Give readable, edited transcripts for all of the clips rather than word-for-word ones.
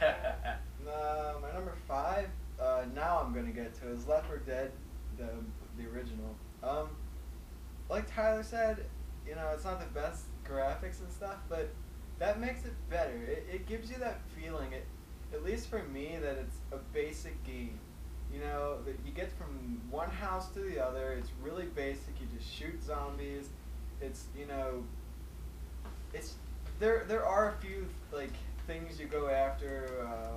My number five, now I'm gonna get to is Left 4 Dead, the original. Like Tyler said, it's not the best graphics and stuff, but that makes it better. It gives you that feeling, at least for me, that it's a basic game. That you get from one house to the other. It's really basic. You just shoot zombies. It's it's there are a few like things you go after,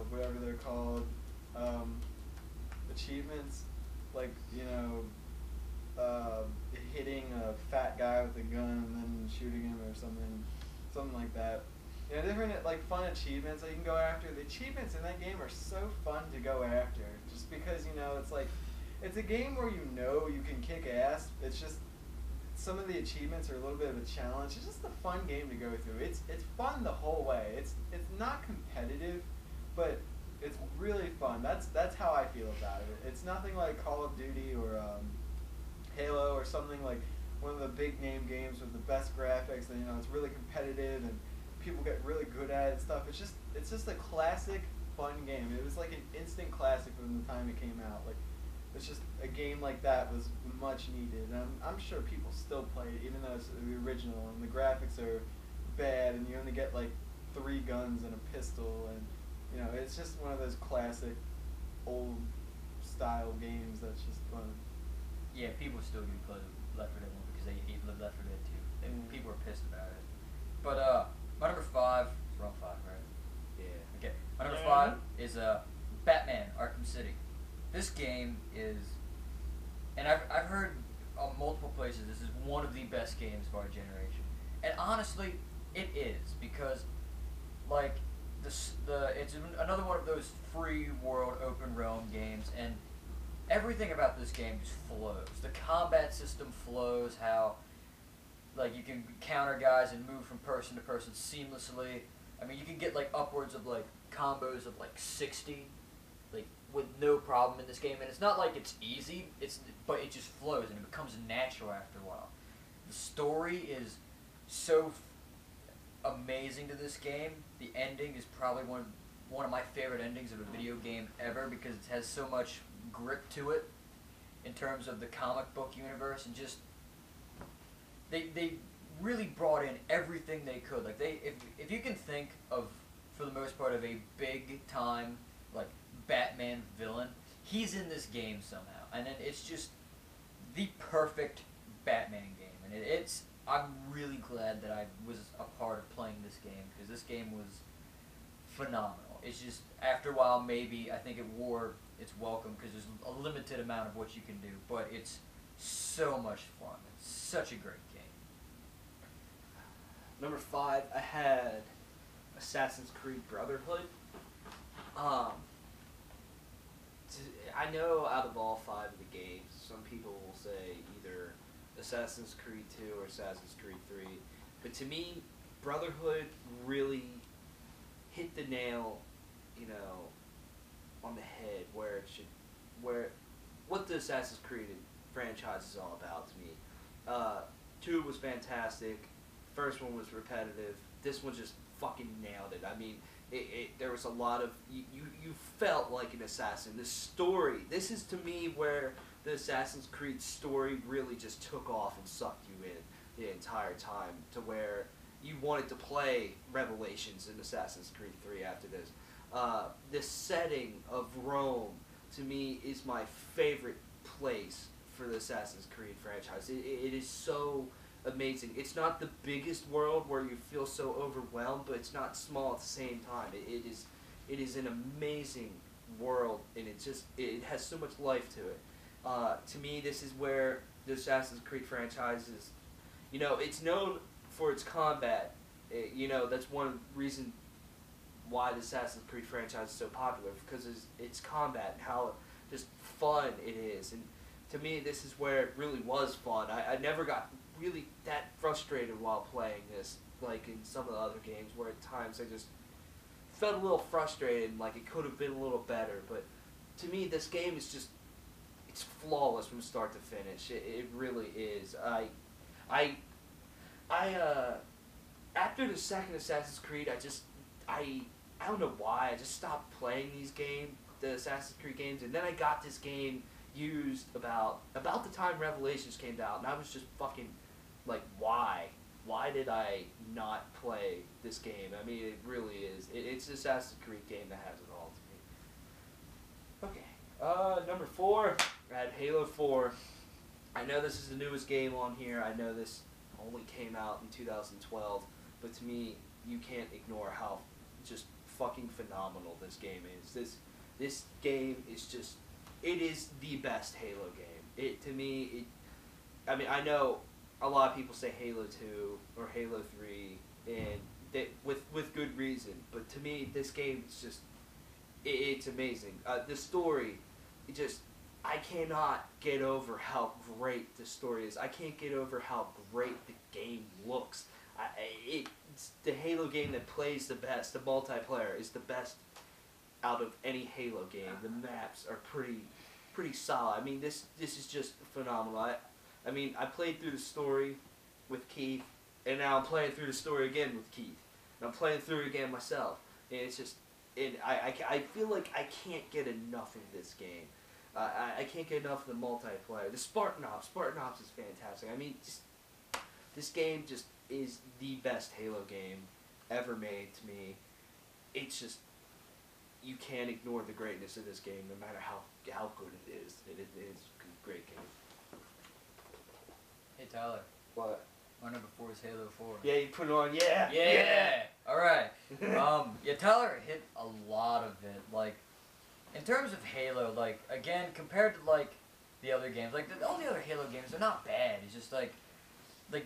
whatever they're called, um, achievements, like uh, hitting a fat guy with a gun and then shooting him or something like that. Different like fun achievements that you can go after. The achievements in that game are so fun to go after, just because it's like it's a game where you can kick ass. It's just some of the achievements are a little bit of a challenge. It's just a fun game to go through. It's fun the whole way. It's not competitive, but it's really fun. That's how I feel about it. It's nothing like Call of Duty or Halo or something like one of the big name games with the best graphics, and it's really competitive and people get really good at it and stuff. It's just a classic fun game. It was like an instant classic from the time it came out. Like it's just a game like that was much needed. And I'm sure people still play it, even though it's the original and the graphics are bad, and you only get like 3 guns and a pistol, and it's just one of those classic old style games that's just fun. Yeah, people still do play Left 4 Dead 1 because they live Left 4 Dead 2. People are pissed about it. But my number 5, it's wrong 5, right? Yeah. Okay, my number 5 is Batman Arkham City. This game is, and I've heard on multiple places, this is one of the best games of our generation. And honestly, it is, because like it's another one of those free world open realm games, and everything about this game just flows. The combat system flows, how like you can counter guys and move from person to person seamlessly. I mean, you can get like upwards of like combos of like 60 like with no problem in this game, and it's not like it's easy, but it just flows and it becomes natural after a while. The story is so amazing to this game. The ending is probably one of my favorite endings of a video game ever, because it has so much grip to it in terms of the comic book universe, and just they really brought in everything they could. Like if you can think of, for the most part, of a big time like Batman villain, he's in this game somehow, and then it's just the perfect Batman game, and I'm really glad that I was a part of playing this game, because this game was phenomenal. It's just, after a while, maybe I think it wore its welcome, because there's a limited amount of what you can do, but it's so much fun. It's such a great game. Number 5, I had Assassin's Creed Brotherhood. I know out of all 5 of the games, some people will say either Assassin's Creed 2 or Assassin's Creed 3, but to me, Brotherhood really hit the nail, on the head where what the Assassin's Creed franchise is all about to me. 2 was fantastic. First one was repetitive. This one just fucking nailed it. I mean, there was a lot of you felt like an assassin. The story. This is to me where the Assassin's Creed story really just took off and sucked you in the entire time, to where you wanted to play Revelations in Assassin's Creed 3 after this. The setting of Rome, to me, is my favorite place for the Assassin's Creed franchise. It is so amazing. It's not the biggest world where you feel so overwhelmed, but it's not small at the same time. It is an amazing world, and it has so much life to it. To me, this is where the Assassin's Creed franchise is, it's known for its combat. That's one reason why the Assassin's Creed franchise is so popular, because it's combat and how just fun it is. And to me, this is where it really was fun. I never got really that frustrated while playing this, like in some of the other games, where at times I just felt a little frustrated and like it could have been a little better. But to me, this game is just, it's flawless from start to finish. It really is. After the second Assassin's Creed, I don't know why. I just stopped playing these games, the Assassin's Creed games, and then I got this game used about the time Revelations came out, and I was just fucking like, why? Why did I not play this game? I mean, it really is. It's an Assassin's Creed game that has it all to me. Okay. Number 4, I had Halo 4. I know this is the newest game on here. I know this only came out in 2012, but to me, you can't ignore how just fucking phenomenal this game is. This game is just, it is the best Halo game. I mean, I know a lot of people say Halo 2 or Halo 3, and with good reason, but to me, this game is just, it's amazing. The story, I cannot get over how great the story is. I can't get over how great the game looks. It's the Halo game that plays the best. The multiplayer is the best out of any Halo game. The maps are pretty solid. I mean, this is just phenomenal. I mean, I played through the story with Keith, and now I'm playing through the story again with Keith. And I'm playing through it again myself. And it's just, I feel like I can't get enough of this game. I can't get enough of the multiplayer. The Spartan Ops is fantastic. I mean, this game just is the best Halo game ever made to me. It's just, you can't ignore the greatness of this game, no matter how good it is. It is a great game. Hey Tyler, What? my number 4 is Halo 4. Yeah, you put it on. Yeah. Yeah. All right. Yeah, Tyler hit a lot of it. Like, in terms of Halo, like, again, compared to like the other games, like all the other Halo games, they're not bad. It's just like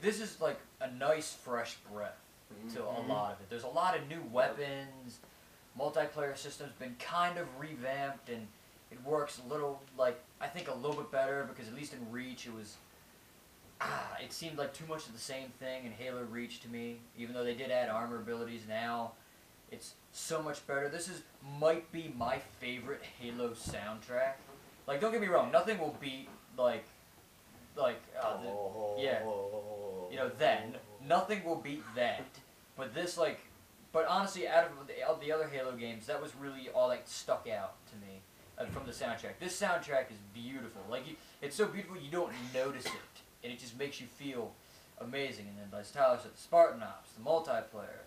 this is like a nice fresh breath to a lot of it. There's a lot of new weapons. Multiplayer system's been kind of revamped, and it works a little, like, I think a little bit better, because at least in Reach it was, it seemed like too much of the same thing in Halo Reach to me, even though they did add armor abilities now. It's so much better. This might be my favorite Halo soundtrack. Like, don't get me wrong, nothing will beat, nothing will beat that, but this, like, but honestly, out of the other Halo games, that was really all that stuck out to me from the soundtrack. This soundtrack is beautiful. Like, it's so beautiful you don't notice it, and it just makes you feel amazing. And then, as Tyler said, the Spartan Ops, the multiplayer,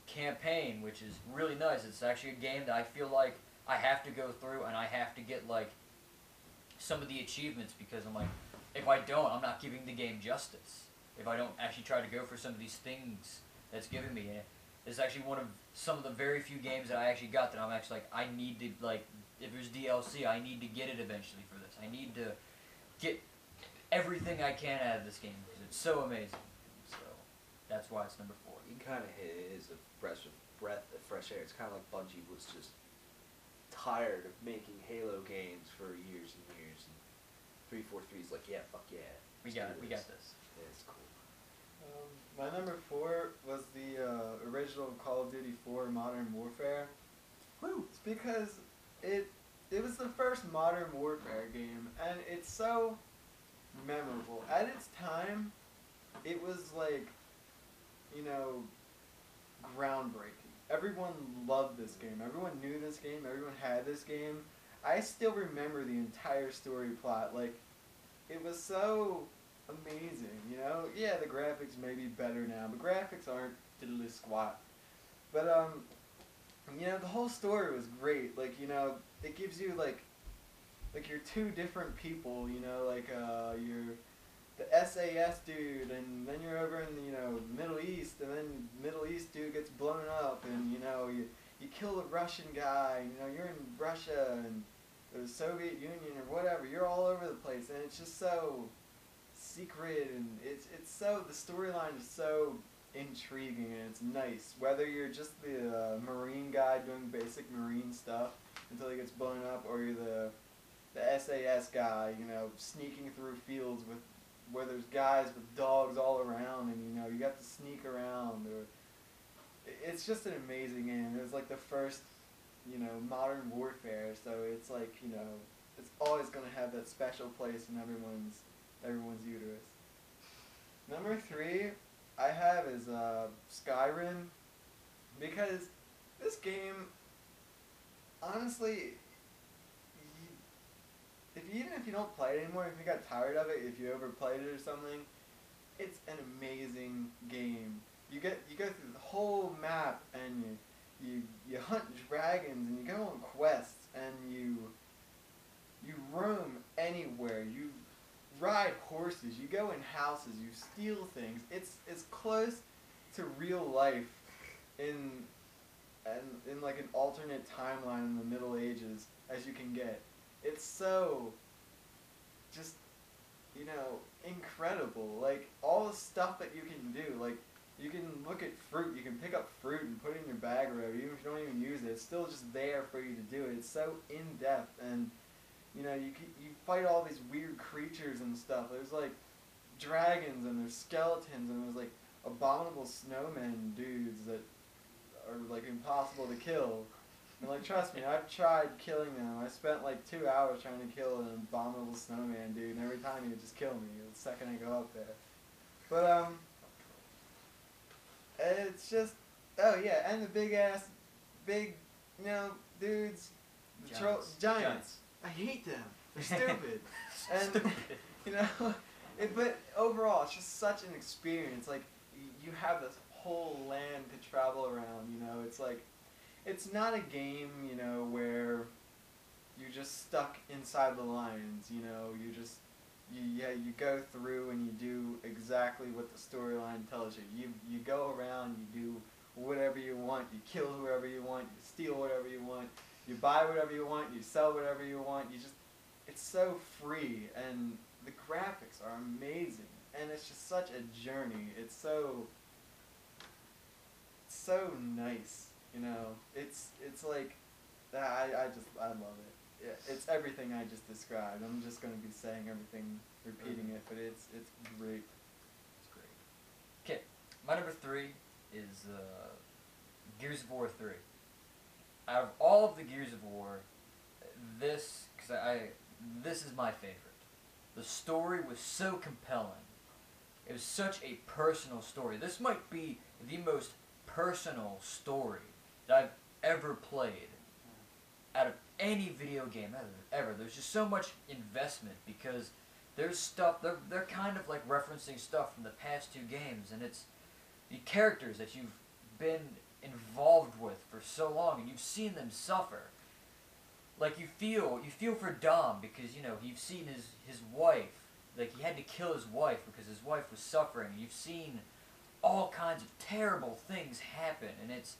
campaign, which is really nice. It's actually a game that I feel like I have to go through, and I have to get, like, some of the achievements, because I'm like, if I don't, I'm not giving the game justice. If I don't actually try to go for some of these things that's giving me it. It's actually one of some of the very few games that I actually got that I'm actually like, I need to, like, if there's DLC, I need to get it eventually for this. I need to get everything I can out of this game, because it's so amazing. So, that's why it's number 4. You kind of hit it as a breath of fresh air. It's kind of like Bungie was just tired of making Halo games for years and years. And 343 is like, yeah, fuck yeah. We got this. Yeah, it's cool. My number 4 was the original Call of Duty 4 Modern Warfare. Woo! It's because it was the first Modern Warfare game, and it's so memorable. At its time, it was like, you know, groundbreaking. Everyone loved this game. Everyone knew this game. Everyone had this game. I still remember the entire story plot. Like, it was so amazing, you know? Yeah, the graphics may be better now, but graphics aren't diddly squat. But, you know, the whole story was great. Like, you know, it gives you, like you're two different people, you know, like, you're the SAS dude, and then you're over in the, you know, Middle East, and then Middle East dude gets blown up, and, you know, you kill the Russian guy, you know, you're in Russia, and the Soviet Union, or whatever, you're all over the place, and it's just so secret, and it's so, the storyline is so intriguing, and it's nice. Whether you're just the Marine guy doing basic Marine stuff until he gets blown up, or you're the SAS guy, you know, sneaking through fields where there's guys with dogs all around, and, you know, you got to sneak around, or it's just an amazing game. It was like the first, you know, Modern Warfare, so it's like, you know, it's always going to have that special place in everyone's uterus. Number 3 I have is Skyrim, because This game, honestly, even if you don't play it anymore, if you got tired of it, if you overplayed it or something, it's an amazing game. You go through the whole map and you hunt dragons and you go on quests and you roam anywhere. You ride horses. You go in houses. You steal things. It's as close to real life in like an alternate timeline in the Middle Ages as you can get. It's so just, incredible. Like, all the stuff that you can do. Like, you can look at fruit. You can pick up fruit and put it in your bag or whatever. Even if you don't even use it, it's still just there for you to do it. It's so in-depth. And, you fight all these weird creatures and stuff. There's, like, dragons and there's skeletons and there's, like, abominable snowmen dudes that are, like, impossible to kill. And, like, trust me, I've tried killing them. I spent, like, 2 hours trying to kill an abominable snowman dude, and every time he would just kill me the second I go up there. But, it's just, oh yeah, and the big, dudes, giants. I hate them. They're stupid. And, but overall, it's just such an experience. Like, you have this whole land to travel around, it's like, it's not a game, where you're just stuck inside the lines, you go through and you do exactly what the storyline tells you. You go around, you do whatever you want, you kill whoever you want, you steal whatever you want, you buy whatever you want, you sell whatever you want, it's so free, and the graphics are amazing, and it's just such a journey. It's so nice, it's like, I love it. Yeah, it's everything I just described. I'm just going to be saying everything, repeating it, but it's great. It's great. Okay, my number 3 is Gears of War 3. Out of all of the Gears of War, this is my favorite. The story was so compelling. It was such a personal story. This might be the most personal story that I've ever played out of any video game ever. There's just so much investment because there's stuff, they're kind of like referencing stuff from the past 2 games, and it's the characters that you've been involved with for so long and you've seen them suffer. Like, you feel for Dom because, you've seen his wife, like, he had to kill his wife because his wife was suffering. You've seen all kinds of terrible things happen, and it's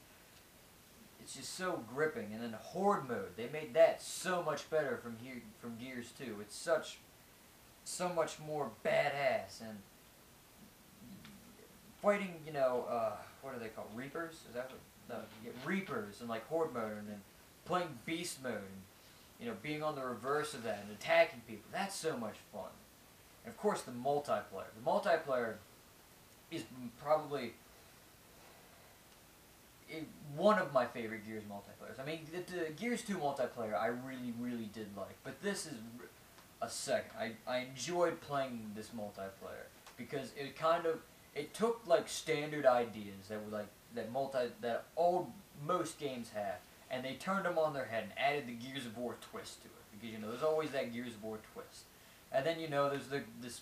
just so gripping. And then Horde mode, they made that so much better from Gears 2. It's so much more badass, and fighting, what are they called? Reapers? Is that what? No, you get Reapers and like Horde mode, and then playing Beast mode, and being on the reverse of that and attacking people. That's so much fun. And of course, the multiplayer. The multiplayer is probably one of my favorite Gears multiplayers. I mean, the Gears 2 multiplayer I really, really did like, but this is a second. I enjoyed playing this multiplayer because it took like standard ideas that were like that most games have, and they turned them on their head and added the Gears of War twist to it, because there's always that Gears of War twist. And then there's this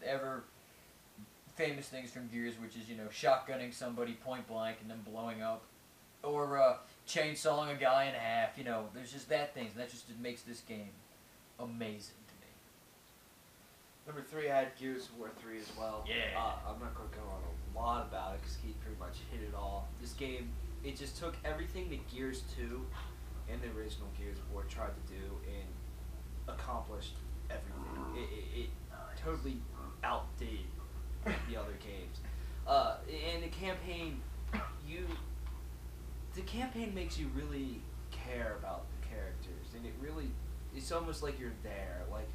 ever famous things from Gears, which is shotgunning somebody point blank and then blowing up, or chainsawing a guy in half. There's just that things, and that just makes this game amazing to me. Number 3, I had Gears of War 3 as well. Yeah. I'm not going to go on a lot about it because Keith pretty much hit it all. This game, it just took everything that Gears 2 and the original Gears of War tried to do and accomplished everything. It totally outdid the other games. And the campaign, the campaign makes you really care about the characters, and it's almost like you're there. Like,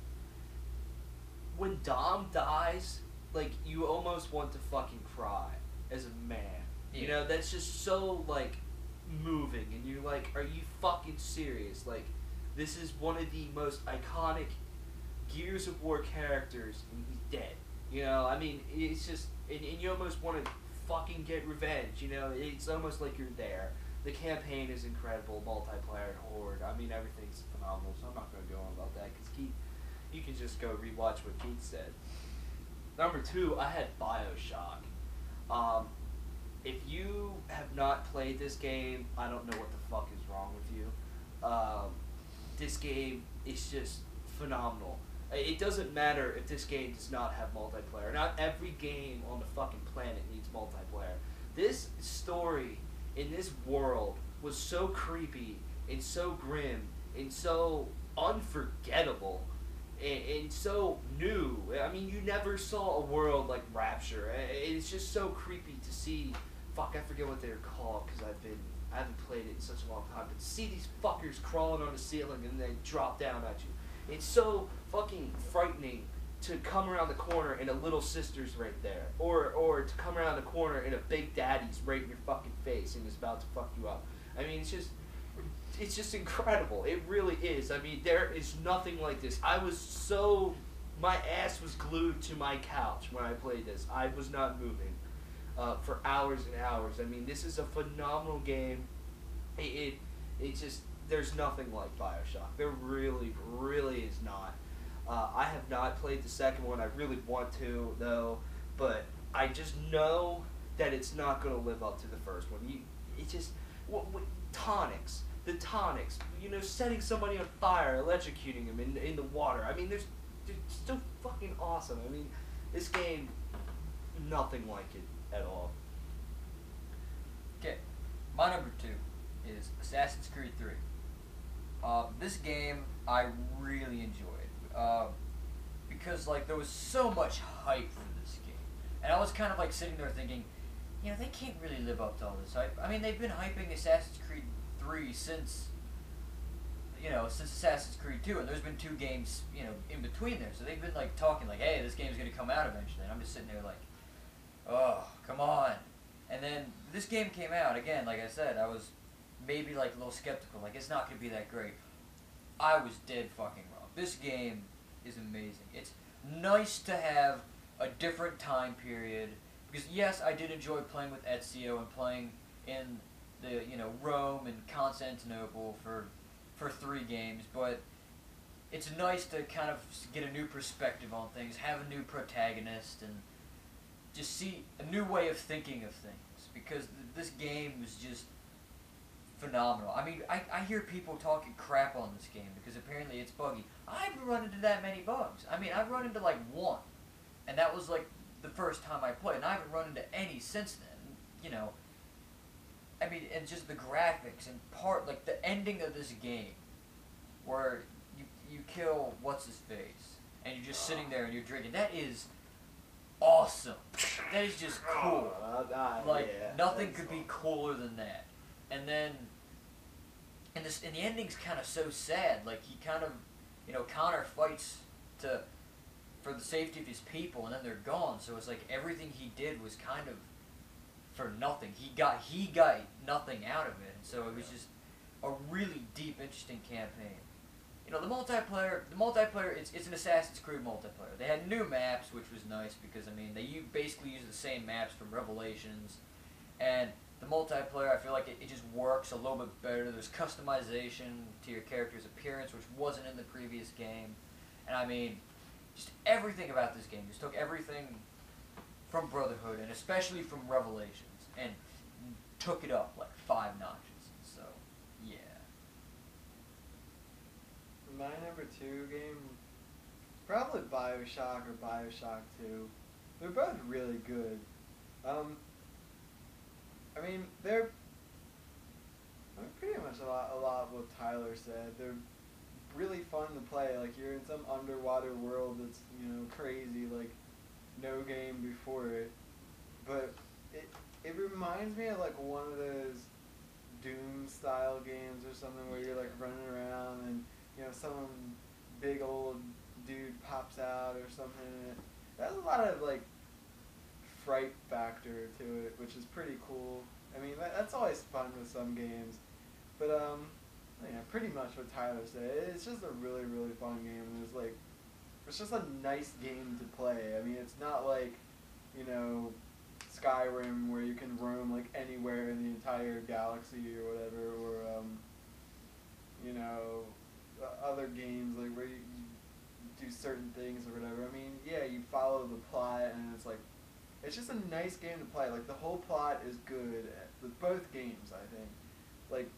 when Dom dies, like, you almost want to fucking cry as a man. Yeah. That's just so, like, moving, and you're like, are you fucking serious? Like, this is one of the most iconic Gears of War characters, and he's dead. I mean, it's just, and you almost want to fucking get revenge, it's almost like you're there. The campaign is incredible, multiplayer and horde. I mean, everything's phenomenal, so I'm not going to go on about that, because you can just go rewatch what Keith said. Number 2, I had Bioshock. If you have not played this game, I don't know what the fuck is wrong with you. This game is just phenomenal. It doesn't matter if this game does not have multiplayer. Not every game on the fucking planet needs multiplayer. This story in this world was so creepy and so grim and so unforgettable and so new. I mean, you never saw a world like Rapture. It's just so creepy to see. Fuck, I forget what they're called because I haven't played it in such a long time. But to see these fuckers crawling on the ceiling and then drop down at you, it's so fucking frightening to come around the corner and a little sister's right there, or to come around the corner and a big daddy's right in your fucking face and is about to fuck you up. I mean, it's just incredible. It really is. I mean, there is nothing like this. My ass was glued to my couch when I played this. I was not moving for hours and hours. I mean, this is a phenomenal game. It just, there's nothing like Bioshock. There really, really is not. I have not played the second one. I really want to, though, but I just know that it's not going to live up to the first one. Tonics. The tonics. You know, setting somebody on fire, electrocuting them in the water. I mean, they're so fucking awesome. I mean, this game, nothing like it at all. Okay, my number 2 is Assassin's Creed 3. This game I really enjoyed because like there was so much hype for this game, and I was kind of like sitting there thinking, you know, they can't really live up to all this hype. I mean, they've been hyping Assassin's Creed 3 since Assassin's Creed 2, and there's been 2 games, you know, in between there. So they've been like talking like, hey, this game's gonna come out eventually. And I'm just sitting there like, oh, come on. And then this game came out again. Like I said, I was maybe like a little skeptical. Like, it's not gonna be that great. I was dead fucking wrong. This game is amazing. It's nice to have a different time period, because yes, I did enjoy playing with Ezio and playing in the, you know, Rome and Constantinople for 3 games, but it's nice to kind of get a new perspective on things, have a new protagonist, and just see a new way of thinking of things, because this game was just phenomenal. I mean, I hear people talking crap on this game because apparently it's buggy. I haven't run into that many bugs. I mean, I've run into like 1, and that was like the first time I played, and I haven't run into any since then, you know. I mean, and just the graphics and like the ending of this game, where you kill what's-his-face, and you're just sitting there and you're drinking, that is awesome. That is just cool. Like, yeah, nothing could be cooler than that. And then, and the ending's kind of so sad. Like, he kind of, you know, Connor fights for the safety of his people, and then they're gone. So it's like everything he did was kind of for nothing. He got nothing out of it. And so it was just a really deep, interesting campaign. You know, the multiplayer, it's an Assassin's Creed multiplayer. They had new maps, which was nice because, I mean, they basically use the same maps from Revelations, and the multiplayer, I feel like it just works a little bit better. There's customization to your character's appearance, which wasn't in the previous game. And I mean, just everything about this game just took everything from Brotherhood, and especially from Revelations, and took it up like 5 notches. So, yeah. My number 2 game, probably Bioshock or Bioshock 2. They're both really good. I mean, they're pretty much a lot what Tyler said. They're really fun to play. Like, you're in some underwater world that's, you know, crazy, like no game before it. But it reminds me of like one of those Doom style games or something where you're like running around and, you know, some big old dude pops out or something. It has a lot of like fright factor to it, which is pretty cool. I mean, that's always fun with some games. But yeah, pretty much what Tyler said. It's just a really, really fun game. It's just a nice game to play. I mean, it's not like, you know, Skyrim, where you can roam like anywhere in the entire galaxy or whatever, or you know, other games like where you do certain things or whatever. I mean, yeah, you follow the plot, and it's just a nice game to play. Like the whole plot is good with both games, I think. Like,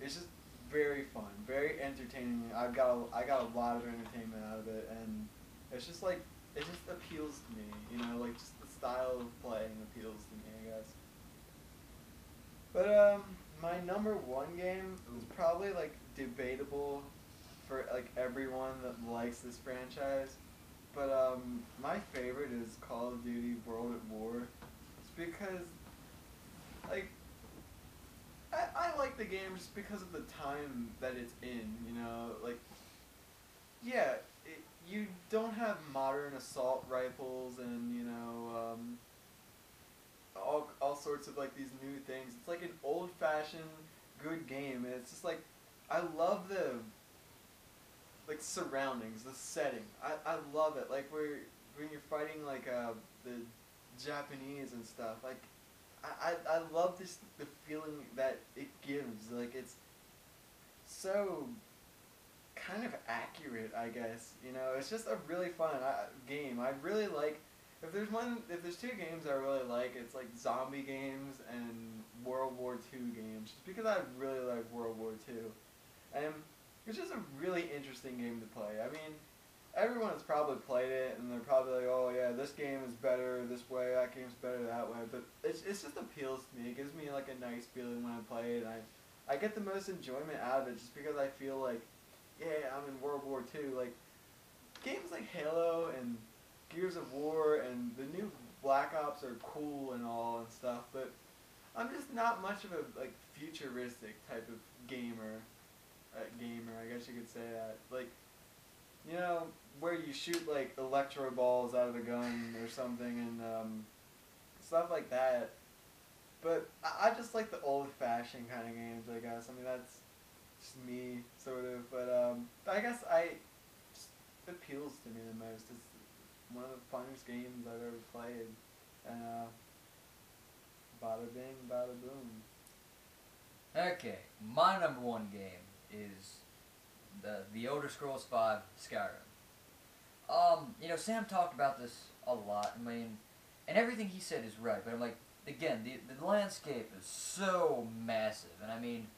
it's just very fun, very entertaining. I got a lot of entertainment out of it, and it's just like it just appeals to me, you know, like just the style of playing appeals to me, I guess. But my number one game is probably like debatable for like everyone that likes this franchise. But my favorite is Call of Duty World at War. It's because like I like the game just because of the time that it's in, you know, like yeah, you don't have modern assault rifles and, you know, all sorts of like these new things. It's like an old-fashioned good game, and it's just like I love the like surroundings, the setting. I love it. Like when you're fighting like the Japanese and stuff. Like I love the feeling that it gives. Like it's so kind of accurate, I guess. You know, it's just a really fun game. I really like. If there's two games I really like, it's like zombie games and World War II games. Just because I really like World War II, and it's just a really interesting game to play. I mean, everyone has probably played it, and they're probably like, oh yeah, this game is better this way, that game's better that way. But it's just appeals to me. It gives me like a nice feeling when I play it. And I get the most enjoyment out of it just because I feel like, yeah, I'm in World War II. Like games like Halo and Gears of War and the new Black Ops are cool and all and stuff, but I'm just not much of a like futuristic type of gamer, I guess you could say that. Like, you know, where you shoot like electro balls out of a gun or something and stuff like that. But I just like the old-fashioned kind of games, I guess. I mean, that's just me, sort of. But I guess just appeals to me the most. It's one of the funnest games I've ever played. And bada bing, bada boom. Okay, my number one game is the Elder Scrolls V Skyrim. You know, Sam talked about this a lot. I mean, and everything he said is right. But I'm like, again, the landscape is so massive, and I mean,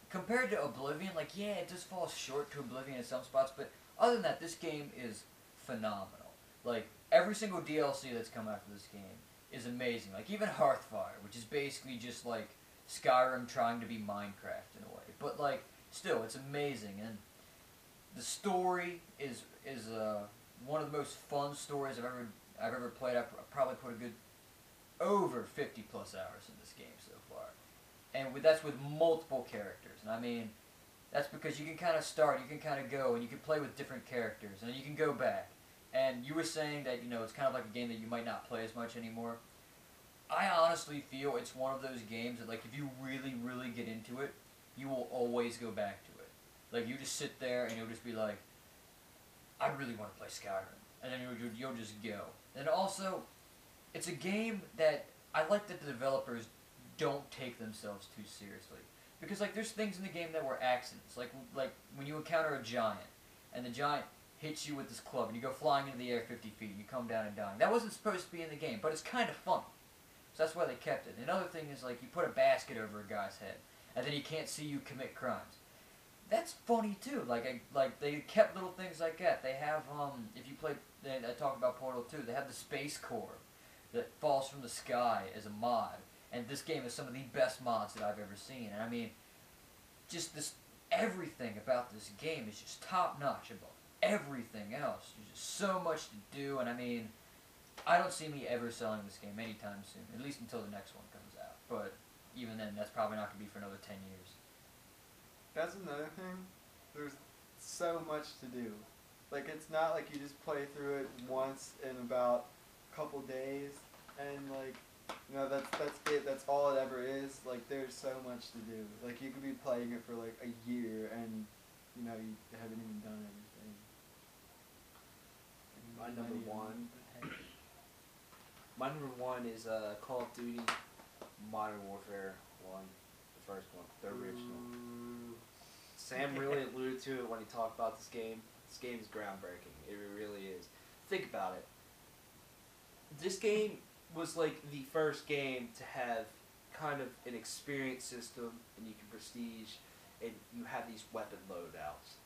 compared to Oblivion, like yeah, it just falls short to Oblivion in some spots. But other than that, this game is phenomenal. Like every single DLC that's come out for this game is amazing. Like even Hearthfire, which is basically just like Skyrim trying to be Minecraft in a way, but like still, it's amazing. And the story is one of the most fun stories I've ever played. I've probably put a good over 50 plus hours in this game so far, and that's with multiple characters. And I mean, that's because you can kind of start, you can kind of go, and you can play with different characters, and you can go back. And you were saying that, you know, it's kind of like a game that you might not play as much anymore. I honestly feel it's one of those games that, like, if you really, really get into it, you will always go back to it. Like, you just sit there and you'll just be like, I really want to play Skyrim. And then you'll just go. And also, it's a game that I like that the developers don't take themselves too seriously. Because, like, there's things in the game that were accidents. Like when you encounter a giant, and the giant hits you with this club, and you go flying into the air 50 feet, and you come down and dying. That wasn't supposed to be in the game, but it's kind of funny. So that's why they kept it. Another thing is, like, you put a basket over a guy's head, and then he can't see you commit crimes. That's funny, too. Like they kept little things like that. They have, if you play, I talked about Portal 2, they have the Space Core that falls from the sky as a mod. And this game is some of the best mods that I've ever seen. And I mean, just this, everything about this game is just top-notch above everything else. There's just so much to do, and I mean, I don't see me ever selling this game anytime soon, at least until the next one comes out. But even then, that's probably not going to be for another 10 years. That's another thing. There's so much to do. Like, it's not like you just play through it once in about a couple days, and like, you know, that's it. That's all it ever is. Like, there's so much to do. Like, you could be playing it for like a year, and you know, you haven't even done anything. My number one. My number 1 is Call of Duty Modern Warfare 1, the first one, the original. Sam really alluded to it when he talked about this game. This game is groundbreaking. It really is. Think about it. This game was like the first game to have kind of an experience system, and you can prestige, and you have these weapon loadouts.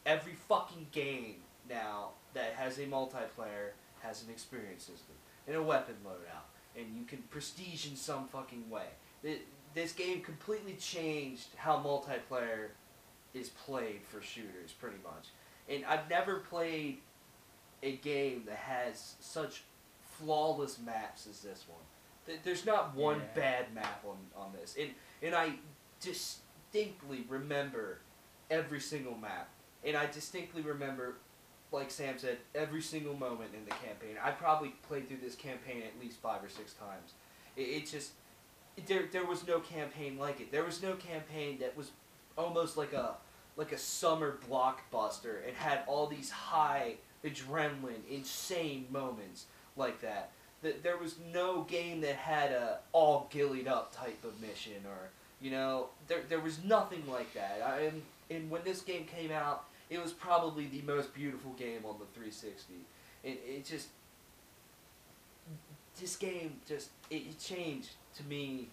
Every fucking game now that has a multiplayer has an experience system and a weapon loadout, and you can prestige in some fucking way. This game completely changed how multiplayer is played for shooters, pretty much. And I've never played a game that has such flawless maps as this one. There's not one bad map on this. And I distinctly remember every single map. And I distinctly remember, like Sam said, every single moment in the campaign. I probably played through this campaign at least 5 or 6 times. It just... There was no campaign like it. There was no campaign that was almost like a summer blockbuster and had all these high adrenaline, insane moments like that. There was no game that had a all gillied up type of mission, or, you know, there was nothing like that. And when this game came out, it was probably the most beautiful game on the 360. It just, this game just, it changed to me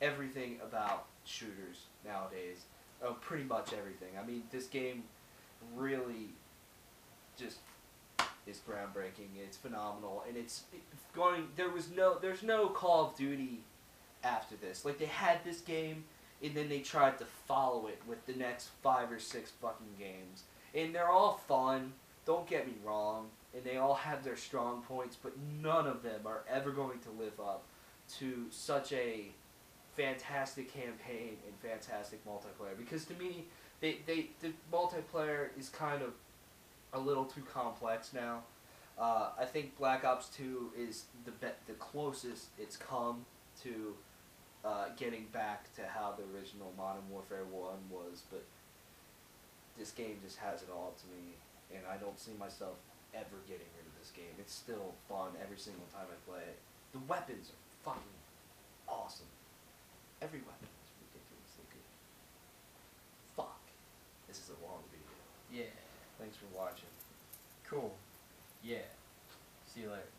everything about shooters nowadays. Oh, pretty much everything. I mean, this game really just is groundbreaking. It's phenomenal, and it's going. There's no Call of Duty after this. Like, they had this game, and then they tried to follow it with the next 5 or 6 fucking games, and they're all fun. Don't get me wrong, and they all have their strong points, but none of them are ever going to live up to such a fantastic campaign and fantastic multiplayer. Because to me, the multiplayer is kind of a little too complex now. I think Black Ops 2 is the closest it's come to getting back to how the original Modern Warfare 1 was, but this game just has it all to me, and I don't see myself ever getting rid of this game. It's still fun every single time I play it. The weapons are fucking awesome. Every weapon is ridiculously good. Fuck. This is a long video. Yeah. Thanks for watching. Cool. Yeah. See you later.